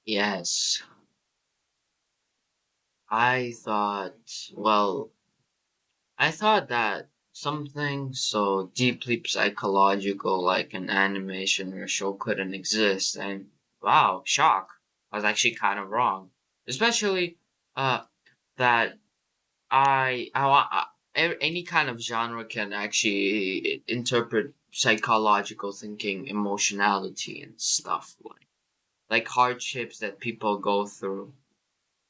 Yes, I thought, well, I thought that something so deeply psychological like an animation or show couldn't exist, and wow, shock. I was actually kind of wrong. Especially, that any kind of genre can actually interpret psychological thinking, emotionality, and stuff like hardships that people go through.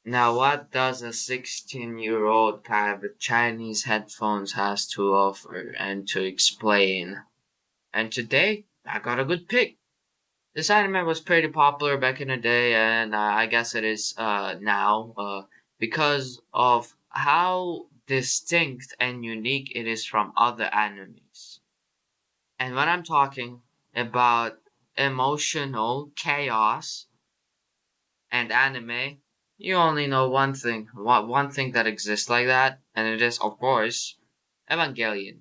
Now, what does a 16-year-old guy with Chinese headphones has to offer and to explain? And today, I got a good pick. This anime was pretty popular back in the day, and I guess it is now because of how distinct and unique it is from other animes. And when I'm talking about emotional chaos and anime, you only know one thing that exists like that, and it is, of course, Evangelion.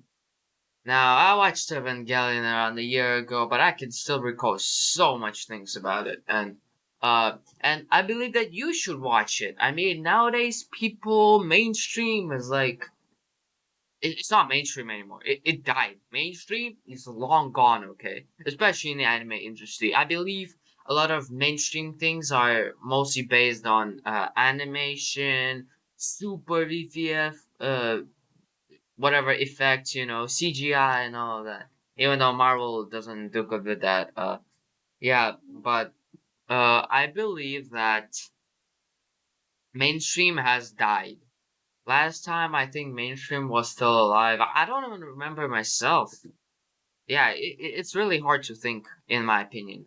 Now, I watched Evangelion around a year ago, but I can still recall so much things about it, and I believe that you should watch it. I mean, nowadays people mainstream is like it's not mainstream anymore. It died. Mainstream is long gone. Okay, especially in the anime industry. I believe a lot of mainstream things are mostly based on animation, super VFX, whatever effects, CGI and all of that. Even though Marvel doesn't do good with that. Yeah, but I believe that mainstream has died. Last time I think mainstream was still alive. I don't even remember myself. Yeah, it's really hard to think, in my opinion.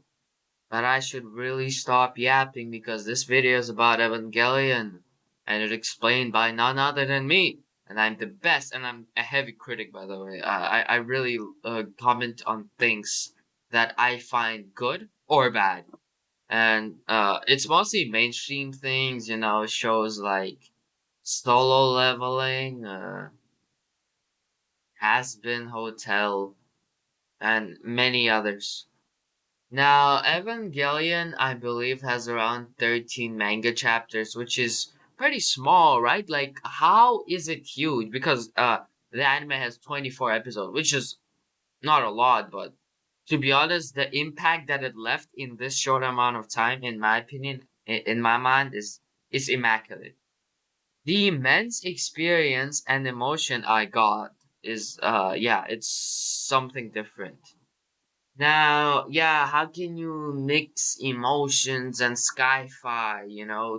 But I should really stop yapping because this video is about Evangelion, and it's explained by none other than me. And I'm the best, and I'm a heavy critic, by the way. I really comment on things that I find good or bad. And it's mostly mainstream things, shows like Solo Leveling, Has Been Hotel, and many others. Now, Evangelion, I believe, has around 13 manga chapters, which is pretty small, right? Like, how is it huge? Because the anime has 24 episodes, which is not a lot, but to be honest, the impact that it left in this short amount of time, in my opinion, in my mind, is immaculate. The immense experience and emotion I got is, yeah, it's something different. Now, yeah, how can you mix emotions and sci-fi,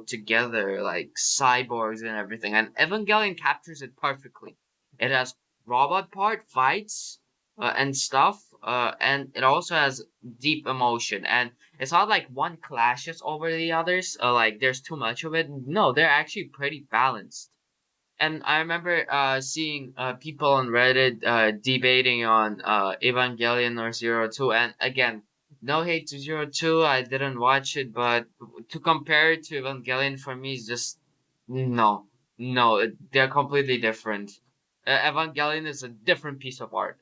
together like cyborgs and everything? And Evangelion captures it perfectly. It has robot part fights and stuff, and it also has deep emotion. And it's not like one clashes over the others, like there's too much of it. No, they're actually pretty balanced. And I remember seeing people on Reddit debating on Evangelion or Zero Two, and again, no hate to Zero Two, I didn't watch it, but to compare it to Evangelion for me is just no, no, they're completely different. Evangelion is a different piece of art.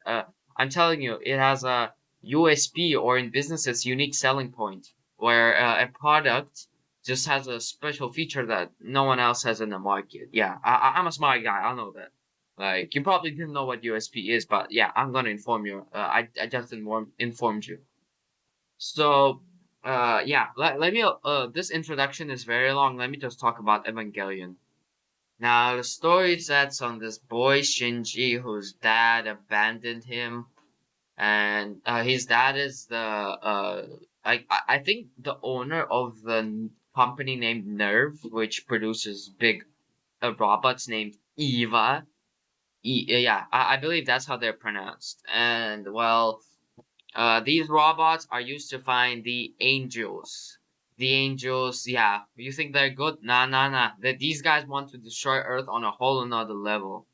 I'm telling you, it has a USP, or in business, it's unique selling point, where a product just has a special feature that no one else has in the market. Yeah, I'm a smart guy. I know that. Like, you probably didn't know what USP is, but yeah, I'm gonna inform you. I just informed you. So, yeah, let me, this introduction is very long. Let me just talk about Evangelion. Now, the story sets on this boy Shinji whose dad abandoned him, and his dad is the I think the owner of the company named Nerve, which produces big robots named Eva. Yeah, I believe that's how they're pronounced. And well, these robots are used to find the angels. The angels, yeah, you think they're good? Nah, nah, nah. These guys want to destroy Earth on a whole another level.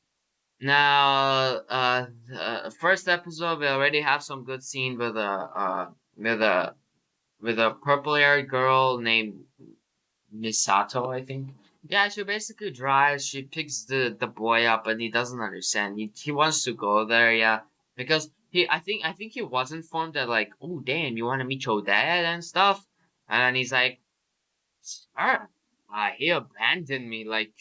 Now, first episode, we already have some good scene with with a with a purple-haired girl named Misato, I think. Yeah, she basically drives. She picks the boy up, and he doesn't understand. He wants to go there, yeah, because I think he was informed that like, oh damn, you want to meet your dad and stuff, and then he's like, Sir, he abandoned me like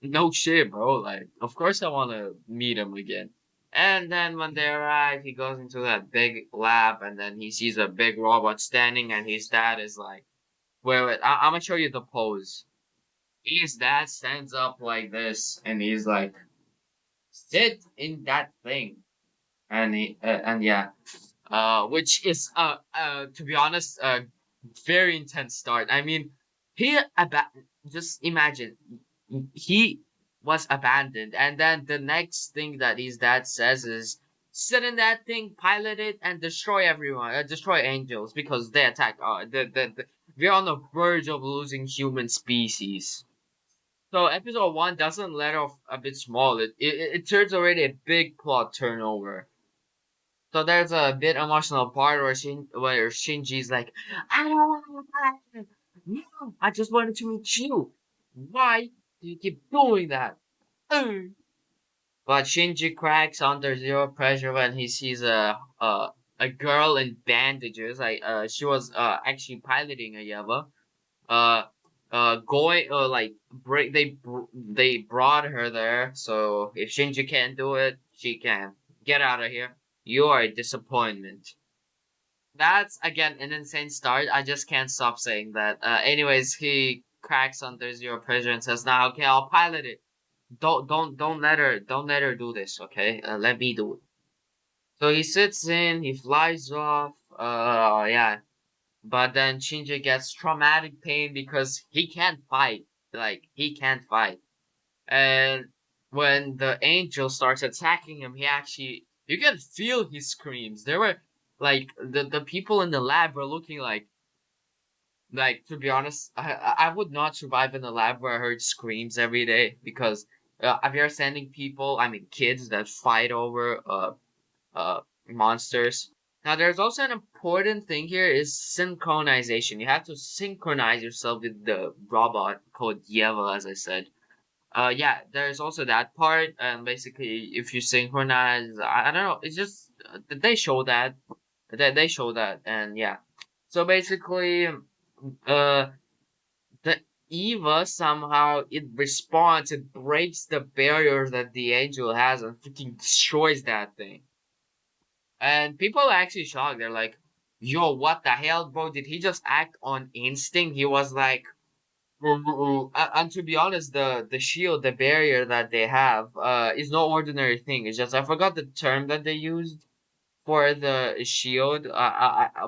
no shit, bro. Like, of course I want to meet him again. And then when they arrive, he goes into that big lab, and then he sees a big robot standing, and his dad is like, wait, I'm gonna show you the pose. His dad stands up like this, and he's like, sit in that thing. And yeah, which is to be honest, a very intense start. I mean, he just imagine he was abandoned, and then the next thing that his dad says is, "Sit in that thing, pilot it, and destroy everyone, destroy angels because they attack. We're on the verge of losing human species." So episode one doesn't let off a bit small. It turns already a big plot turnover. So there's a bit emotional part where Shinji's like, I don't want to. No, I just wanted to meet you. Why do you keep doing that? Mm. But Shinji cracks under zero pressure when he sees a girl in bandages. Like she was actually piloting a Yeva. Uh going like break they brought her there. So if Shinji can't do it, she can. Get out of here. You are a disappointment. That's again an insane start. I just can't stop saying that. Anyways, he cracks under zero pressure and says, "Now, okay, I'll pilot it. Don't let her do this. Okay, let me do it." So he sits in, he flies off. Yeah, but then Shinji gets traumatic pain because he can't fight. Like he can't fight. And when the angel starts attacking him, he actually you can feel his screams. There were like the people in the lab were looking like to be honest, I would not survive in a lab where I heard screams every day because if you're sending people, I mean kids that fight over monsters. Now there's also an important thing here is synchronization. You have to synchronize yourself with the robot called Yeva, as I said. Yeah, there's also that part, and basically, if you synchronize, I don't know, it's just they show that, they show that, and yeah. So basically, the Eva somehow it responds, it breaks the barriers that the angel has, and freaking destroys that thing. And people are actually shocked. They're like, "Yo, what the hell, bro? Did he just act on instinct?" He was like and to be honest, the shield, the barrier that they have, is no ordinary thing. It's just I forgot the term that they used for the shield.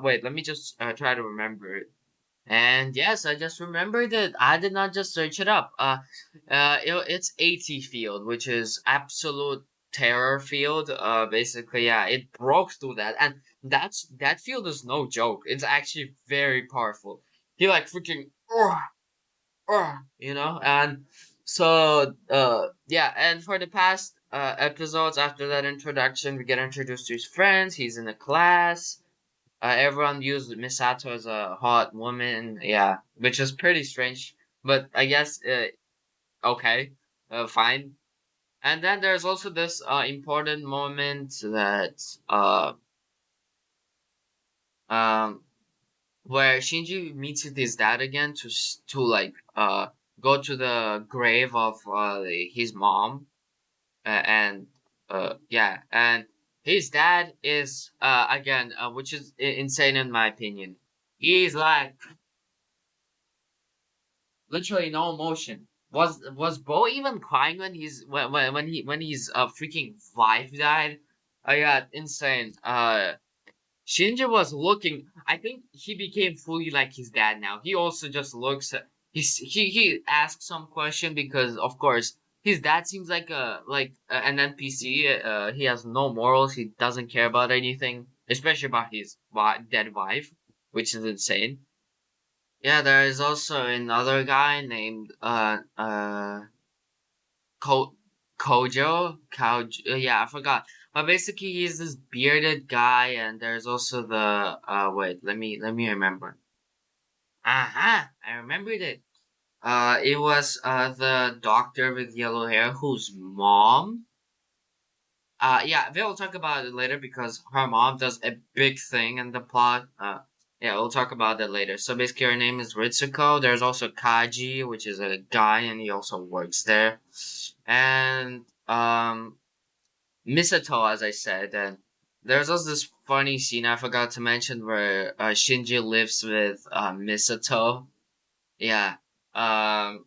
Wait, let me just try to remember it. And yes, I just remembered it. I did not just search it up. It's AT field, which is absolute terror field. Basically, yeah, it broke through that, and that field is no joke. It's actually very powerful. He like freaking and so yeah, and for the past episodes after that introduction, we get introduced to his friends. He's in a class. Everyone used Misato as a hot woman, yeah, which is pretty strange, but I guess okay, fine. And then there's also this important moment that um where Shinji meets with his dad again to like go to the grave of his mom, and yeah, and his dad is again which is insane in my opinion. He's like literally no emotion. Was Bo even crying when when his freaking wife died? Yeah, insane. Shinji was looking. I think he became fully like his dad now. He also just looks. He asks some question because of course his dad seems like an NPC. He has no morals. He doesn't care about anything, especially about his dead wife, which is insane. Yeah, there is also another guy named Ko yeah, I forgot. But basically, he's this bearded guy, and there's also the wait, let me remember. Aha, I remembered it. It was the doctor with yellow hair whose mom. Yeah, we'll talk about it later because her mom does a big thing in the plot. Yeah, we'll talk about that later. So basically, her name is Ritsuko. There's also Kaji, which is a guy, and he also works there. And Misato, as I said, and there's also this funny scene I forgot to mention where Shinji lives with Misato. Yeah. Um.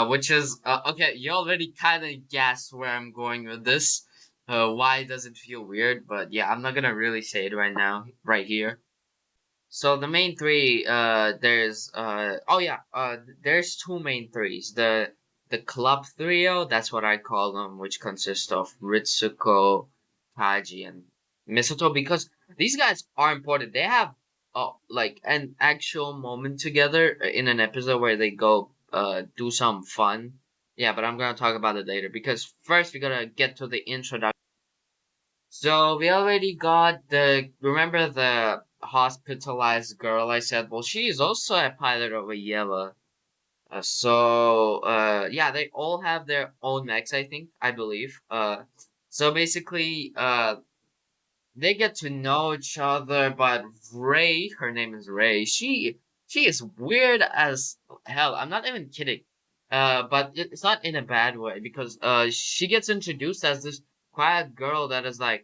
Which is okay. You already kind of guessed where I'm going with this. Why does it feel weird? But yeah, I'm not gonna really say it right now, right here. So the main three, there's two main threes. The club trio, that's what I call them, which consists of Ritsuko, Kaji, and Misato, because these guys are important. They have like an actual moment together in an episode where they go do some fun. Yeah, but I'm gonna talk about it later because first we gotta get to the introduction. So we already got remember the hospitalized girl I said, well, she is also a pilot of a Yeva. Yeah, they all have their own mechs, I believe. So basically, they get to know each other, but Ray, her name is Ray, she is weird as hell. I'm not even kidding. But it's not in a bad way because, she gets introduced as this quiet girl that is like,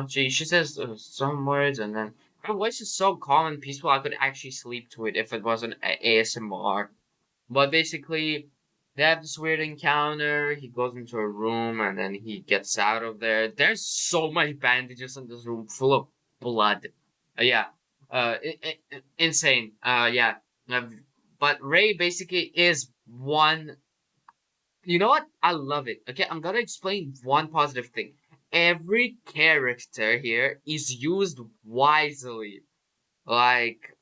she says some words, and then her voice is so calm and peaceful. I could actually sleep to it if it wasn't ASMR. But basically, they have this weird encounter. He goes into a room, and then he gets out of there. There's so much bandages in this room, full of blood. Yeah, insane. Yeah. Uh, but Ray basically is one. You know what? I love it. Okay, I'm gonna explain one positive thing. Every character here is used wisely. Like,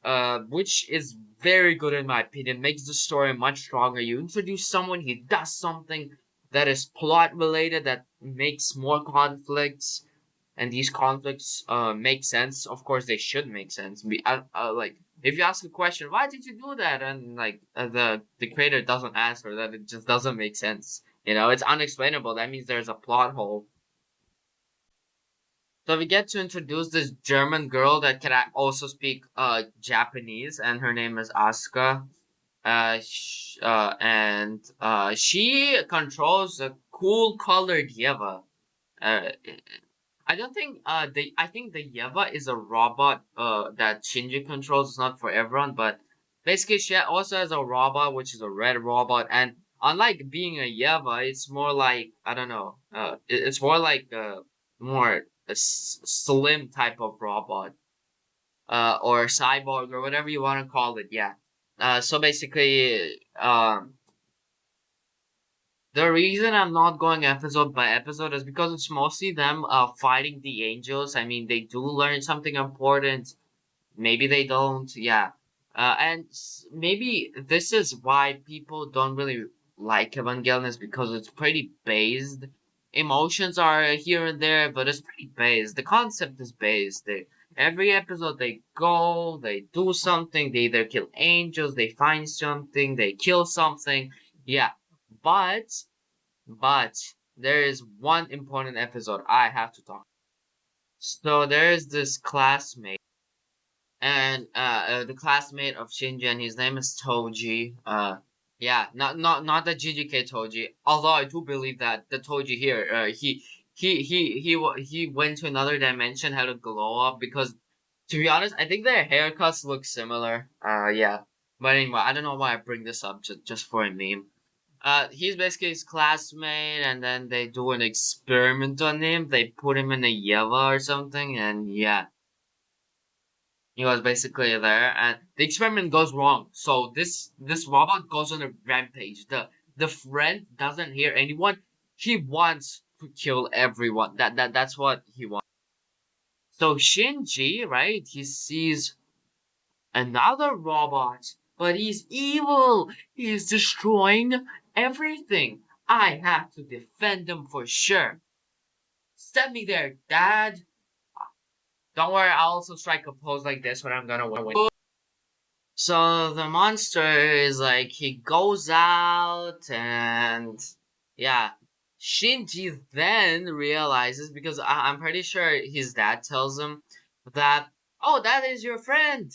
which is very good in my opinion. Makes the story much stronger. You introduce someone, he does something that is plot related, that makes more conflicts, and these conflicts make sense. Of course, they should make sense. Like, if you ask a question, why did you do that, and like, the creator doesn't answer that, it just doesn't make sense. It's unexplainable. That means there's a plot hole. So we get to introduce this German girl that can also speak Japanese, and her name is Asuka. And she controls a cool colored Yeva. Uh, I don't think I think the Yeva is a robot that Shinji controls. It's not for everyone, but basically she also has a robot which is a red robot, and unlike being a Yeva, it's more like, I don't know, it's more like a slim type of robot, or cyborg or whatever you want to call it. Yeah. So basically, the reason I'm not going episode by episode is because it's mostly them fighting the angels. I mean, they do learn something important. Maybe they don't. Yeah. Maybe this is why people don't really like Evangelion, is because it's pretty based. Emotions are here and there, but it's pretty based. The concept is based. Every episode they go, they do something, they either kill angels, they find something, they kill something. Yeah. But but there is one important episode I have to talk. So there is this classmate, and the classmate of Shinji, and his name is Toji. Yeah, not the GGK Toji. Although I do believe that the Toji here, he went to another dimension, had a glow up, because to be honest, I think their haircuts look similar. Yeah. But anyway, I don't know why I bring this up just for a meme. He's basically his classmate, and then they do an experiment on him. They put him in a Yeva or something, and yeah, he was basically there. And the experiment goes wrong. So this robot goes on a rampage. The friend doesn't hear anyone. He wants to kill everyone. That's what he wants. So Shinji, right? He sees another robot, but he's evil. He's destroying everything. I have to defend him for sure. Send me there, Dad. Don't worry, I'll also strike a pose like this when I'm gonna win. So the monster is like, he goes out, and yeah. Shinji then realizes, because I'm pretty sure his dad tells him, that, oh, that is your friend.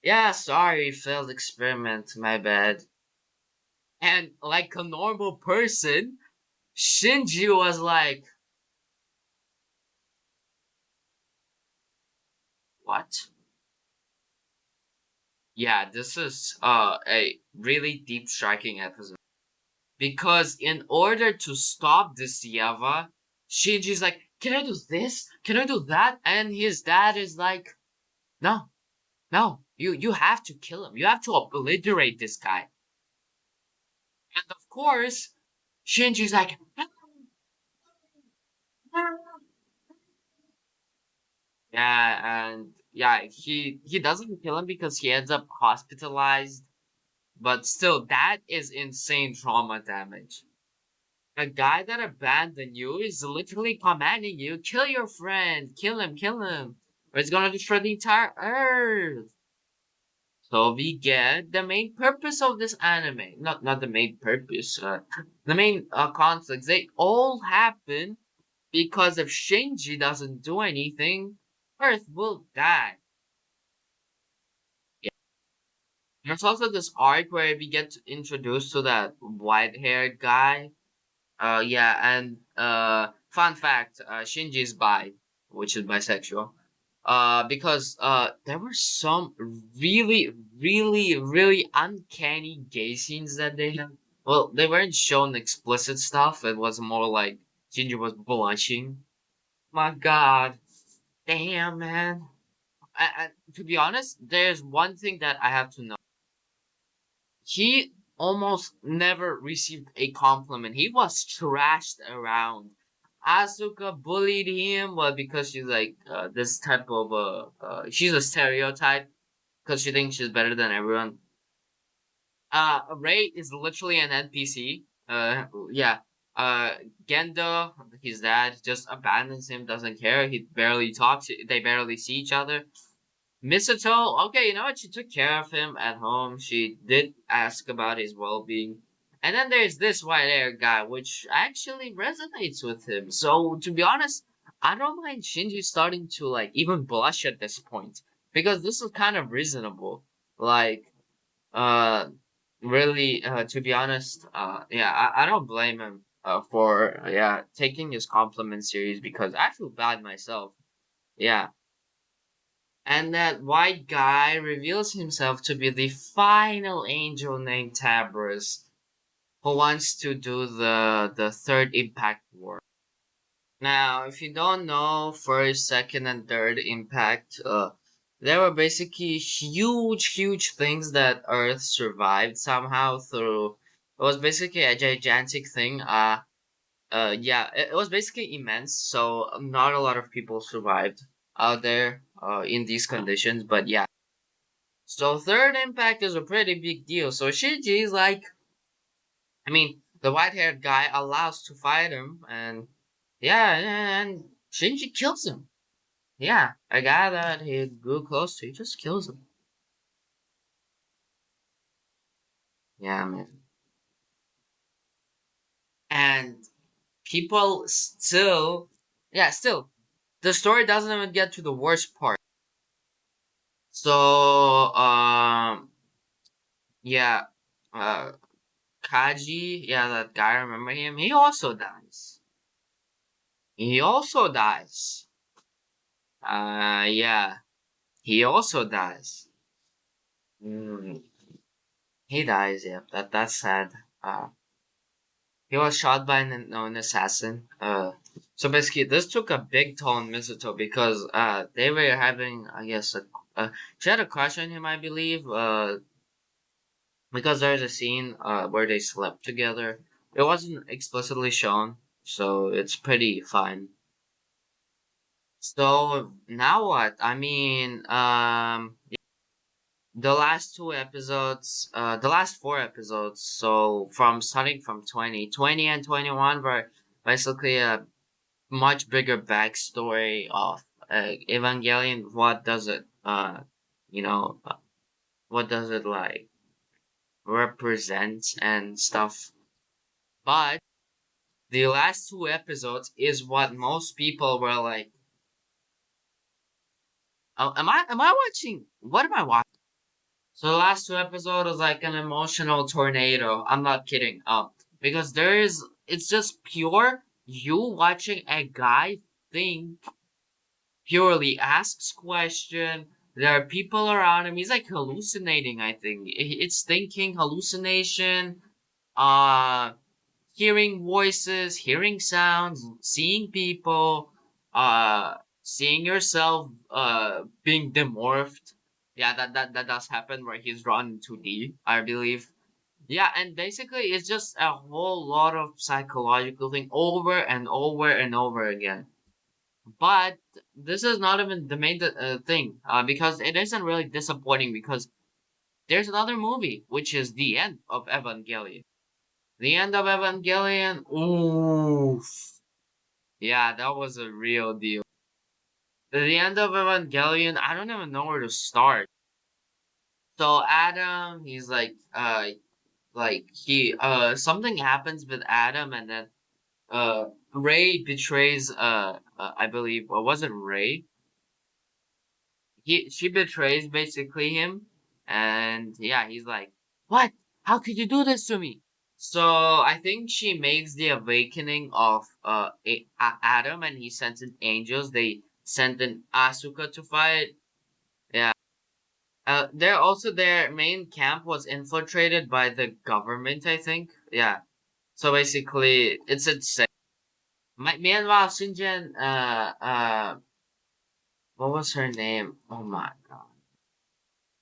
Yeah, sorry, failed experiment, my bad. And like a normal person, Shinji was like, what? Yeah, this is a really deep striking episode. Because in order to stop this Yava, Shinji's like, can I do this? Can I do that? And his dad is like, no, no, you have to kill him. You have to obliterate this guy. And of course, Shinji's like, yeah, and yeah, he doesn't kill him because he ends up hospitalized. But still, that is insane trauma damage. A guy that abandoned you is literally commanding you, kill your friend, kill him, or it's gonna destroy the entire earth. So we get the main purpose of this anime. Not the main purpose, the main conflicts. They all happen because if Shinji doesn't do anything, Earth will die. Yeah. There's also this arc where we get introduced to that white-haired guy. Yeah, and fun fact, Shinji is bi, which is bisexual. Because there were some really uncanny gay scenes that they had. Well, they weren't shown explicit stuff. It was more like Shinji was blushing. My God, damn man. To be honest, there's one thing that I have to know. He almost never received a compliment. He was trashed around. Asuka bullied him, well, because she's like this type of she's a stereotype because she thinks she's better than everyone. Ray is literally an NPC. Yeah. Gendo, his dad, just abandons him, doesn't care. He barely talks. They barely see each other. Misato, okay, you know what? She took care of him at home. She did ask about his well-being. And then there's this white-haired guy, which actually resonates with him. So, to be honest, I don't mind Shinji starting to, like, even blush at this point. Because this is kind of reasonable. Like, uh, really, to be honest, yeah, I don't blame him, for, yeah, taking his compliment serious because I feel bad myself. Yeah. And that white guy reveals himself to be the final angel named Tabris, who wants to do the third impact war. Now, if you don't know first, second, and third impact, there were basically huge things that Earth survived somehow through. It was basically a gigantic thing. Yeah, it was basically immense. So not a lot of people survived out there, in these conditions. But yeah. So third impact is a pretty big deal. So Shinji is like, I mean, the white-haired guy allows to fight him, and yeah, and Shinji kills him. Yeah, a guy that he grew close to, he just kills him. Yeah, man. And people still, yeah, still, the story doesn't even get to the worst part. So, yeah, uh, Kaji, yeah, that guy, remember him? He also dies. He also dies. Yeah, he also dies. Mm, he dies. Yeah, that's sad. He was shot by an assassin. So basically, this took a big toll on Misato because they were having, I guess, she had a crush on him, I believe. Because there's a scene where they slept together. It wasn't explicitly shown, so it's pretty fine. So now what? I mean, the last two episodes, the last four episodes, so from starting from 2020 and 21 were basically a much bigger backstory of Evangelion. What does it, you know, what does it like represent and stuff. But the last two episodes is what most people were like, am I watching? What am I watching? So the last two episodes was like an emotional tornado. I'm not kidding. Because it's just pure you watching a guy think purely asks question. There are people around him. He's like hallucinating. I think it's thinking hallucination. Uh, Hearing voices, hearing sounds, seeing people, seeing yourself being demorphed. Yeah, that does happen where he's drawn 2D, I believe. Yeah, and basically it's just a whole lot of psychological thing over and over and over again. But this is not even the main thing, because it isn't really disappointing because there's another movie, which is the end of Evangelion. The end of Evangelion, oof. Yeah, that was a real deal. The end of Evangelion, I don't even know where to start. So Adam, he's something happens with Adam, and then Ray betrays I believe, or was it Ray? She betrays basically him, and yeah, he's like, what? How could you do this to me? So I think she makes the awakening of Adam, and he sends in angels. They sent in Asuka to fight. Yeah. Their main camp was infiltrated by the government, I think. Yeah. So basically, it's insane. Meanwhile, Shinjen, what was her name? Oh my god.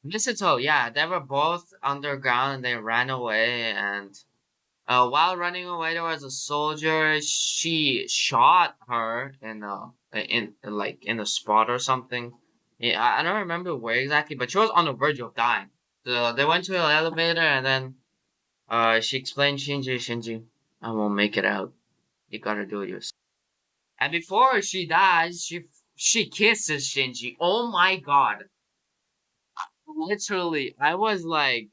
Mistletoe, yeah, they were both underground and they ran away. And while running away, there was a soldier. She shot her in a spot or something. Yeah, I don't remember where exactly, but she was on the verge of dying. So they went to an elevator, and then she explained, Shinji, I won't make it out. You gotta do it yourself. And before she dies, she kisses Shinji. Oh my god. Literally, I was like,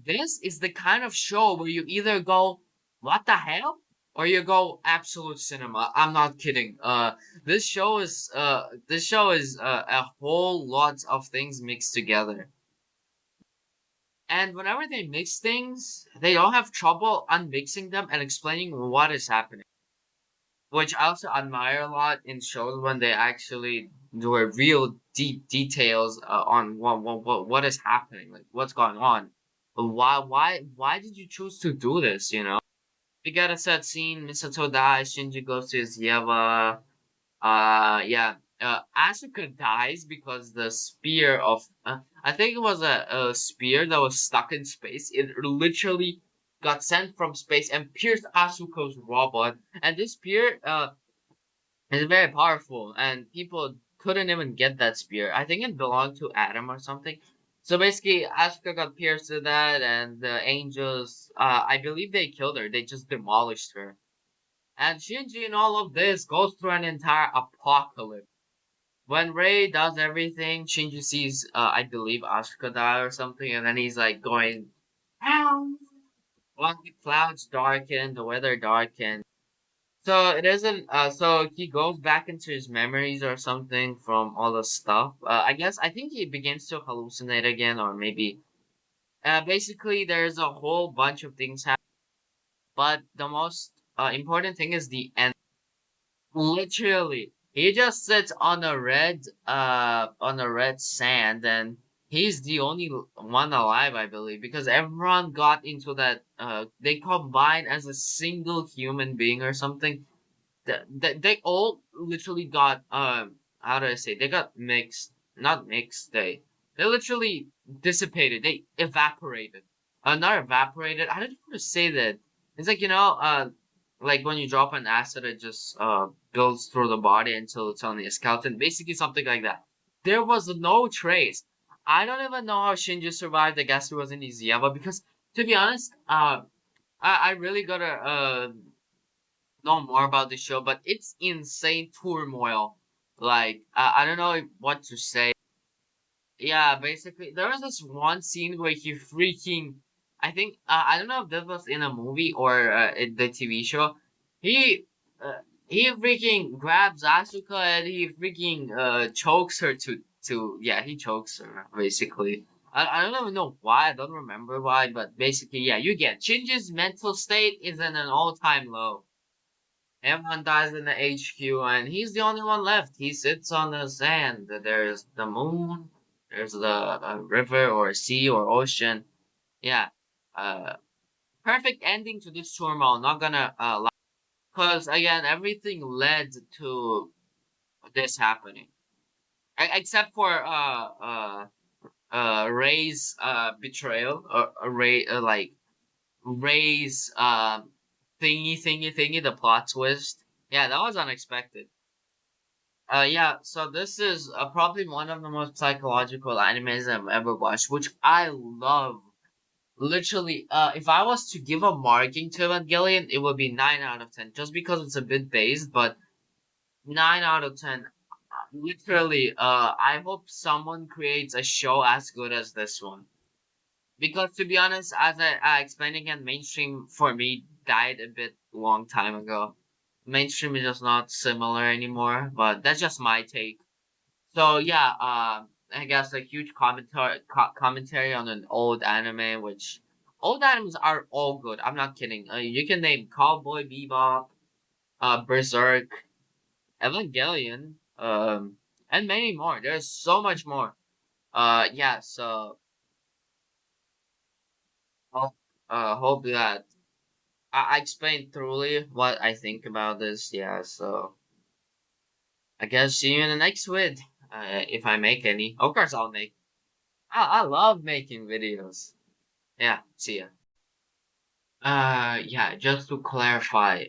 this is the kind of show where you either go, what the hell? Or you go absolute cinema. I'm not kidding. This show is a whole lot of things mixed together. And whenever they mix things, they don't have trouble unmixing them and explaining what is happening. Which I also admire a lot in shows when they actually do a real deep details on what is happening, like what's going on. Why did you choose to do this? We got a set scene. Misato dies. Shinji goes to his Yeva. Yeah. Asuka dies because the spear of I think it was a spear that was stuck in space. It literally got sent from space and pierced Asuka's robot. And this spear is very powerful, and people couldn't even get that spear. I think it belonged to Adam or something. So basically, Asuka got pierced with that, and the angels, I believe they killed her. They just demolished her. And Shinji in all of this goes through an entire apocalypse. When Rei does everything, Shinji sees, I believe, Asuka die or something, and then he's like going, "Ow!" While the clouds darken, the weather darkens. So it isn't. So he goes back into his memories or something from all the stuff. I think he begins to hallucinate again, or maybe. Basically, there's a whole bunch of things happen, but the most important thing is the end. Literally, he just sits on a red sand, and he's the only one alive, I believe, because everyone got into that. They combined as a single human being or something. They all literally got how do I say, they got mixed, not mixed, they literally dissipated, they evaporated, not evaporated, I don't know how to say that. It's like, like when you drop an acid, it just builds through the body until it's only a skeleton, basically something like that. There was no trace. I don't even know how Shinji survived. I guess he was in his Yaba, because to be honest, I really gotta know more about the show, but it's insane turmoil. Like, I don't know what to say. Yeah, basically, there was this one scene where he freaking, I think, I don't know if this was in a movie or in the TV show. He he freaking grabs Asuka and he freaking chokes her to yeah, he chokes her basically. I don't even know why, I don't remember why, but basically yeah, you get Shinji's mental state is in an all time low. Everyone dies in the HQ and he's the only one left. He sits on the sand. There's the moon, there's the river or sea or ocean. Yeah. Uh Perfect ending to this turmoil, not gonna lie. Cause again, everything led to this happening. Except for Ray's betrayal, or Ray like Ray's thingy, the plot twist. Yeah, that was unexpected. Yeah, so this is probably one of the most psychological animes I've ever watched, which I love. Literally, if I was to give a marking to Evangelion, it would be 9 out of 10, just because it's a bit based, but 9 out of 10. Literally, I hope someone creates a show as good as this one. Because to be honest, as I explained again, mainstream for me died a bit long time ago. Mainstream is just not similar anymore, but that's just my take. So yeah, I guess a huge commentary on an old anime, which old animes are all good. I'm not kidding. You can name Cowboy Bebop, Berserk, Evangelion, and many more. There's so much more. Yeah. So hope, hope that I explained thoroughly what I think about this. Yeah. So I guess see you in the next vid. If I make any, of course I'll make. I love making videos. Yeah. See ya. Yeah, just to clarify,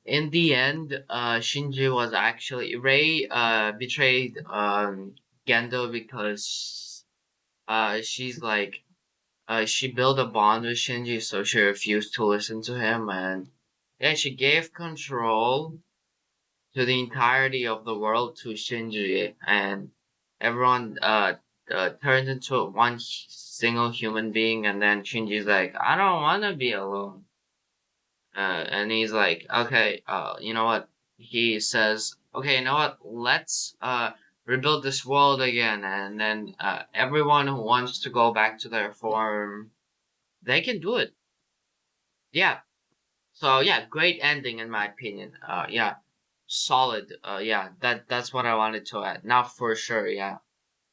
in the end, Shinji was actually Rei, betrayed, Gendo because, she's like, she built a bond with Shinji, so she refused to listen to him, and yeah, she gave control to the entirety of the world to Shinji, and everyone, turned into one single human being, and then Shinji's like, I don't want to be alone. And he's like, okay, you know what? He says, okay, you know what? Let's rebuild this world again, and then everyone who wants to go back to their form, they can do it. Yeah. So yeah, great ending in my opinion. Yeah, solid. Yeah, that's what I wanted to add. Now for sure. Yeah.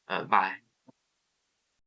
Bye.